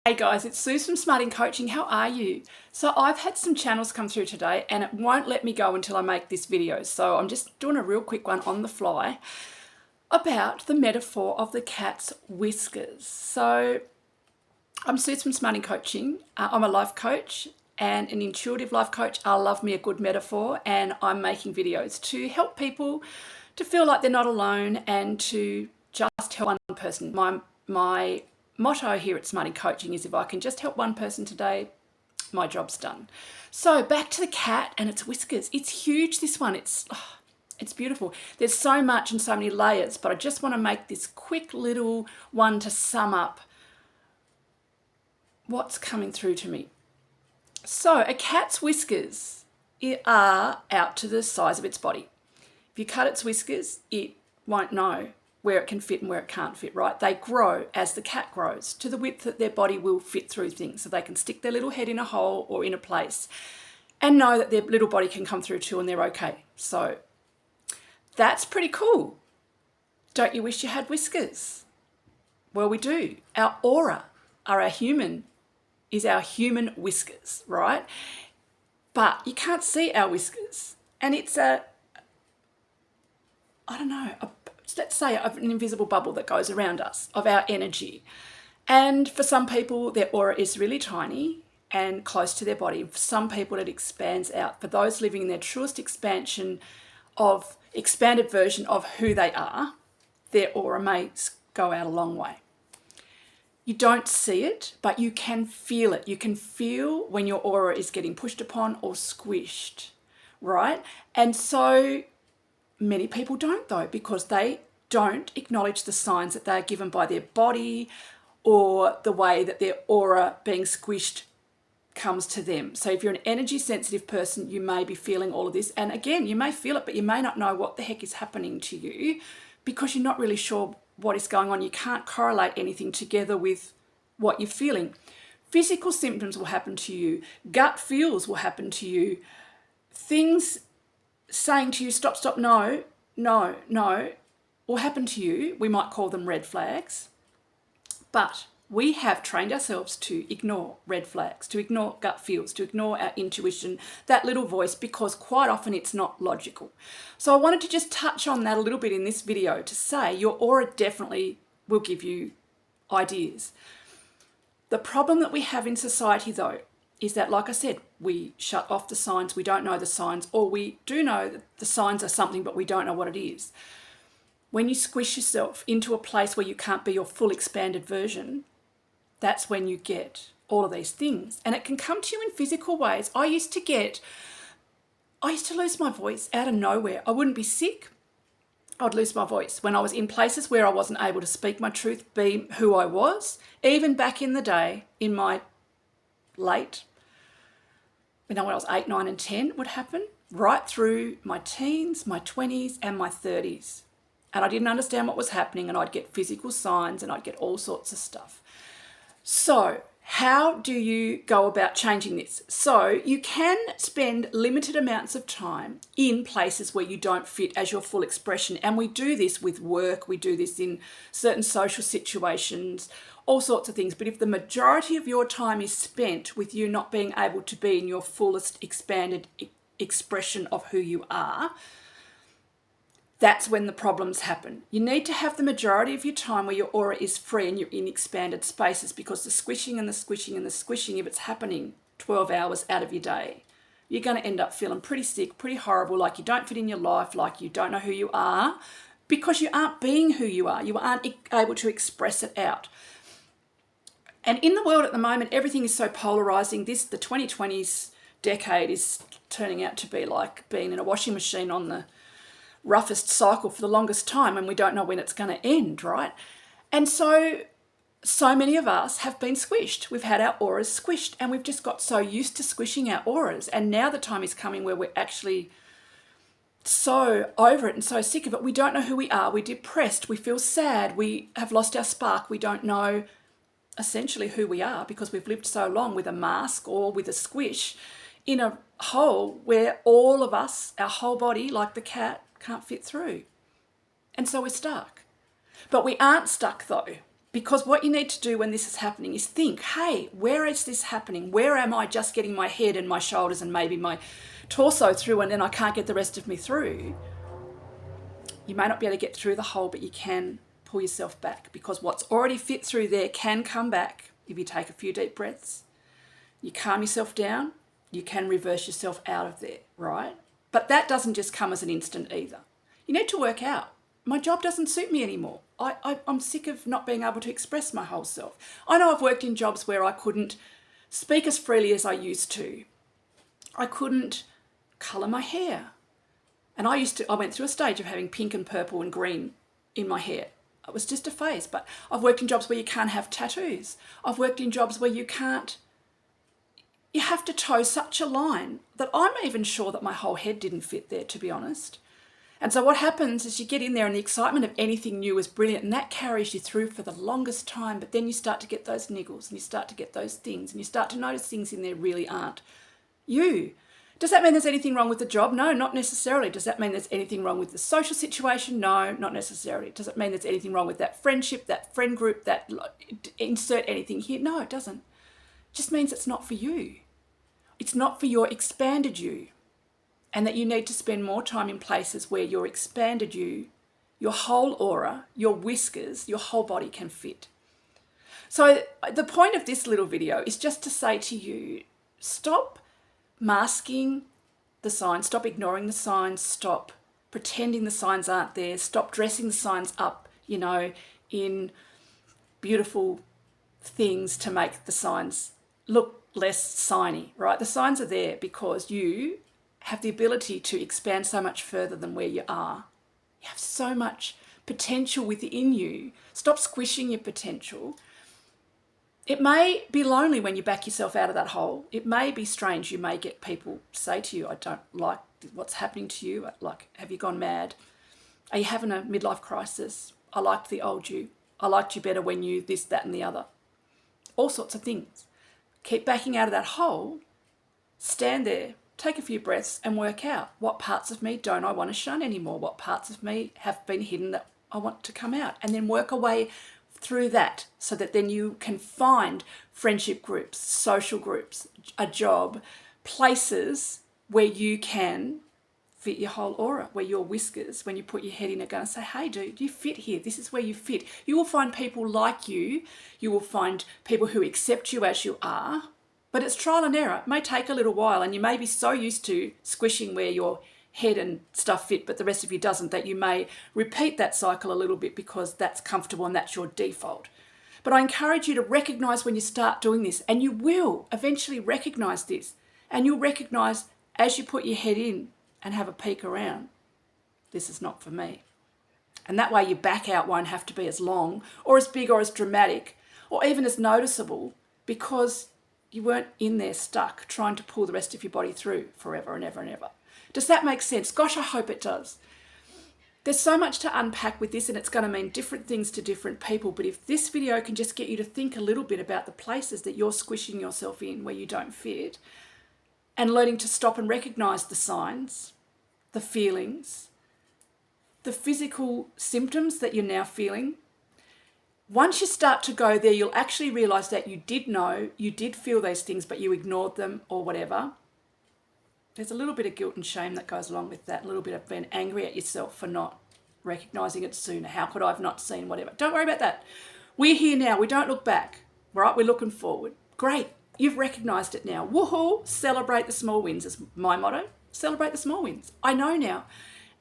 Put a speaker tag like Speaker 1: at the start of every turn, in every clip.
Speaker 1: Hey guys, it's Sue from Smarting Coaching. How are you? So I've had some channels come through today and it won't let me go until I make this video. So I'm just doing a real quick one on the fly about the metaphor of the cat's whiskers. So I'm Sue from Smarting Coaching. I'm a life coach and an intuitive life coach. I love me a good metaphor, and I'm making videos to help people to feel like they're not alone and to just help one person. My motto here at Smarting Coaching is if I can just help one person today, my job's done. So back to the cat and its whiskers. It's huge, this one. It's beautiful. There's so much and so many layers, but I just want to make this quick little one to sum up what's coming through to me. So a cat's whiskers are out to the size of its body. If you cut its whiskers, it won't know where it can fit and where it can't fit, right? They grow as the cat grows to the width that their body will fit through things, so they can stick their little head in a hole or in a place and know that their little body can come through too and they're okay. So that's pretty cool. Don't you wish you had whiskers? Well, we do. Our aura is our human whiskers, right? But you can't see our whiskers. And it's let's say an invisible bubble that goes around us of our energy. And for some people, their aura is really tiny and close to their body. For some people, it expands out. For those living in their truest expanded version of who they are, their aura may go out a long way. You don't see it, but you can feel it. You can feel when your aura is getting pushed upon or squished, right? And so many people don't, though, because they don't acknowledge the signs that they are given by their body or the way that their aura being squished comes to them. So if you're an energy sensitive person, you may be feeling all of this. And again, you may feel it, but you may not know what the heck is happening to you because you're not really sure what is going on. You can't correlate anything together with what you're feeling. Physical symptoms will happen to you. Gut feels will happen to you. Things saying to you, stop, stop, no, will happen to you. We might call them red flags, but we have trained ourselves to ignore red flags, to ignore gut feels, to ignore our intuition, that little voice, because quite often it's not logical. So I wanted to just touch on that a little bit in this video to say your aura definitely will give you ideas. The problem that we have in society, though, is that, like I said, we shut off the signs, we don't know the signs, or we do know that the signs are something, but we don't know what it is. When you squish yourself into a place where you can't be your full expanded version, that's when you get all of these things. And it can come to you in physical ways. I used to lose my voice out of nowhere. I wouldn't be sick. I'd lose my voice when I was in places where I wasn't able to speak my truth, be who I was. Even back in the day, in my when I was 8, 9 and 10, it would happen right through my teens, my 20s and my 30s. And I didn't understand what was happening, and I'd get physical signs and I'd get all sorts of stuff. So how do you go about changing this? So you can spend limited amounts of time in places where you don't fit as your full expression. And we do this with work, we do this in certain social situations, all sorts of things. But if the majority of your time is spent with you not being able to be in your fullest expanded expression of who you are, that's when the problems happen. You need to have the majority of your time where your aura is free and you're in expanded spaces, because the squishing and the squishing and the squishing, if it's happening 12 hours out of your day, you're going to end up feeling pretty sick, pretty horrible, like you don't fit in your life, like you don't know who you are, because you aren't being who you are. You aren't able to express it out. And in the world at the moment, everything is so polarizing. The 2020s decade is turning out to be like being in a washing machine on the roughest cycle for the longest time, and we don't know when it's going to end, right? And so many of us have been squished. We've had our auras squished, and we've just got so used to squishing our auras. And now the time is coming where we're actually so over it and so sick of it. We don't know who we are. We're depressed. We feel sad. We have lost our spark. We don't know essentially who we are because we've lived so long with a mask or with a squish in a hole where all of us, our whole body, like the cat, can't fit through. And so we're stuck. But we aren't stuck, though, Because what you need to do when this is happening is think, hey, where is this happening? Where am I just getting my head and my shoulders and maybe my torso through, and then I can't get the rest of me through? You may not be able to get through the hole, but you can pull yourself back, because what's already fit through there can come back if you take a few deep breaths. You calm yourself down, you can reverse yourself out of there, right? But that doesn't just come as an instant either. You need to work out, my job doesn't suit me anymore. I'm sick of not being able to express my whole self. I know I've worked in jobs where I couldn't speak as freely as I used to. I couldn't colour my hair. And I went through a stage of having pink and purple and green in my hair. It was just a phase. But I've worked in jobs where you can't have tattoos. I've worked in jobs where you have to toe such a line that I'm even sure that my whole head didn't fit there, to be honest. And so what happens is you get in there and the excitement of anything new is brilliant, and that carries you through for the longest time. But then you start to get those niggles and you start to get those things and you start to notice things in there really aren't you. Does that mean there's anything wrong with the job? No, not necessarily. Does that mean there's anything wrong with the social situation? No, not necessarily. Does it mean there's anything wrong with that friendship, that friend group, that insert anything here? No, it doesn't. It just means it's not for you. It's not for your expanded you. And that you need to spend more time in places where your expanded you, your whole aura, your whiskers, your whole body can fit. So the point of this little video is just to say to you, stop masking the signs, stop ignoring the signs, stop pretending the signs aren't there, stop dressing the signs up, in beautiful things to make the signs look less signy, right? The signs are there because you have the ability to expand so much further than where you are. You have so much potential within you. Stop squishing your potential. It may be lonely when you back yourself out of that hole. It may be strange. You may get people say to you, I don't like what's happening to you. Like, have you gone mad? Are you having a midlife crisis? I liked the old you. I liked you better when you this, that, and the other. All sorts of things. Keep backing out of that hole. Stand there. Take a few breaths and work out, what parts of me don't I want to shun anymore? What parts of me have been hidden that I want to come out? And then work away through that so that then you can find friendship groups, social groups, a job, places where you can fit your whole aura, where your whiskers, when you put your head in, are going to say, hey dude, you fit here. This is where you fit. You will find people like you. You will find people who accept you as you are. But it's trial and error. It may take a little while, and you may be so used to squishing where your head and stuff fit, but the rest of you doesn't, that you may repeat that cycle a little bit because that's comfortable and that's your default. But I encourage you to recognize when you start doing this, and you will eventually recognize this, and you'll recognize as you put your head in and have a peek around, this is not for me. And that way your back out won't have to be as long or as big or as dramatic or even as noticeable, because you weren't in there stuck trying to pull the rest of your body through forever and ever and ever. Does that make sense? Gosh, I hope it does. There's so much to unpack with this, and it's going to mean different things to different people. But if this video can just get you to think a little bit about the places that you're squishing yourself in where you don't fit, and learning to stop and recognize the signs, the feelings, the physical symptoms that you're now feeling. Once you start to go there, you'll actually realize that you did know, you did feel those things, but you ignored them or whatever. There's a little bit of guilt and shame that goes along with that, a little bit of being angry at yourself for not recognizing it sooner. How could I have not seen whatever? Don't worry about that. We're here now. We don't look back, right? We're looking forward. Great. You've recognized it now. Woohoo! Celebrate the small wins is my motto. Celebrate the small wins. I know now.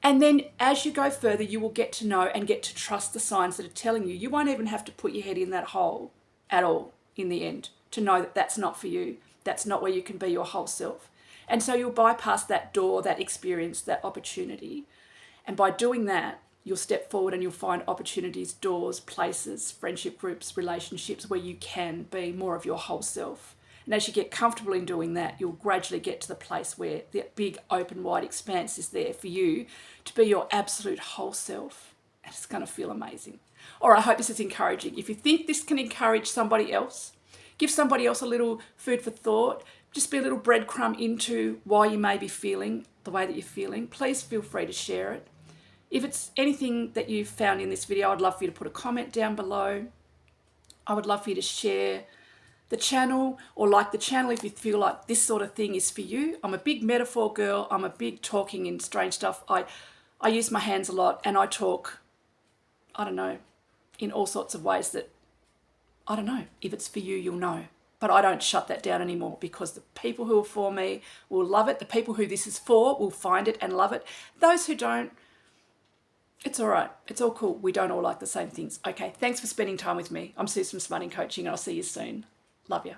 Speaker 1: And then as you go further, you will get to know and get to trust the signs that are telling you. You won't even have to put your head in that hole at all in the end to know that that's not for you. That's not where you can be your whole self. And so you'll bypass that door, that experience, that opportunity. And by doing that, you'll step forward and you'll find opportunities, doors, places, friendship groups, relationships where you can be more of your whole self. And as you get comfortable in doing that, you'll gradually get to the place where the big open wide expanse is there for you to be your absolute whole self. And it's going to feel amazing. All right, I hope this is encouraging. If you think this can encourage somebody else, give somebody else a little food for thought, just be a little breadcrumb into why you may be feeling the way that you're feeling, please feel free to share it. If it's anything that you've found in this video, I'd love for you to put a comment down below. I would love for you to share the channel or like the channel if you feel like this sort of thing is for you. I'm a big metaphor girl. I'm a big talking in strange stuff. I use my hands a lot, and I talk, I don't know, in all sorts of ways that, I don't know, if it's for you, you'll know. But I don't shut that down anymore, because the people who are for me will love it. The people who this is for will find it and love it. Those who don't, it's all right. It's all cool. We don't all like the same things. Okay, thanks for spending time with me. I'm Sue from Smarting Coaching, and I'll see you soon. Love you.